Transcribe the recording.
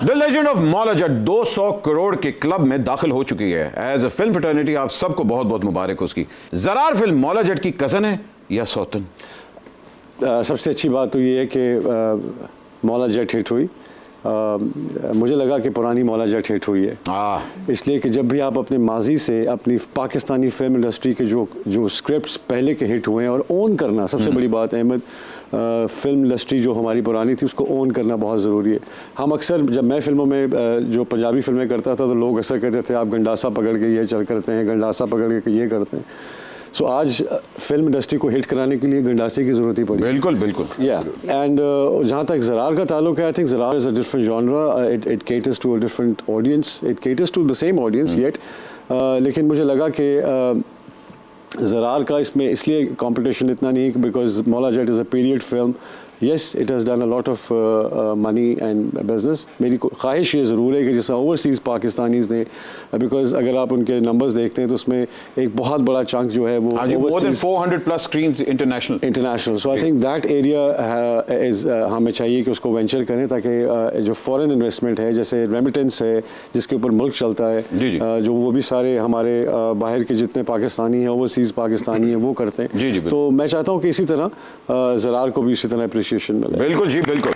The legend of Maula Jatt 200 crore के club में दाखिल हो चुकी है। एज ए फिल्म फ्रेटर्निटी आप सबको बहुत बहुत मुबारक उसकी। ज़रार फिल्म मौला जट की कज़न है या सौतन? सबसे अच्छी बात तो ये है कि मौला जट हिट हुई। मुझे लगा कि पुरानी मौला जट हिट हुई है, इसलिए कि जब भी आप अपने माजी से अपनी पाकिस्तानी फिल्म इंडस्ट्री के जो स्क्रिप्ट्स पहले के हिट हुए हैं और ओन करना सबसे बड़ी बात है अहमद। फिल्म इंडस्ट्री जो हमारी पुरानी थी उसको ओन करना बहुत ज़रूरी है। हम अक्सर जब मैं फिल्मों में जो पंजाबी फिल्में करता था तो लोग ऐसा कहते थे आप गंडासा पकड़ के ये चल करते हैं, गंडासा पकड़ के ये करते हैं। सो आज फिल्म इंडस्ट्री को हिट कराने के लिए गंडासे की ज़रूरत ही पड़ी। बिल्कुल बिल्कुल। एंड जहाँ तक ज़रार का ताल्लुक है, I think Zarar is a different genre. It caters to a different audience, it caters to the same audience yet. लेकिन मुझे लगा कि ज़रार का इसमें इसलिए कंपटीशन इतना नहीं है because Maula Jatt is a period film. Yes, it has done a lot of money and business. मेरी ख्वाहिश ये ज़रूर है कि जैसे ओवरसीज़ पाकिस्तानीज़ ने, बिकॉज अगर आप उनके नंबर्स देखते हैं तो उसमें एक बहुत बड़ा चंक जो है वो more than 400+ screens international. So I think that area is हमें चाहिए कि उसको वेंचर करें ताकि जो फॉरेन इन्वेस्टमेंट है, जैसे रेमिटेंस है जिसके ऊपर मुल्क चलता है, जो वो भी सारे हमारे बाहर के जितने पाकिस्तानी हैं, ओवरसीज़ पाकिस्तानी हैं, वो करते हैं। तो मैं चाहता हूँ कि इसी तरह ज़रार को भी इसी तरह अप्रिशिएशन मिले। बिल्कुल जी बिल्कुल।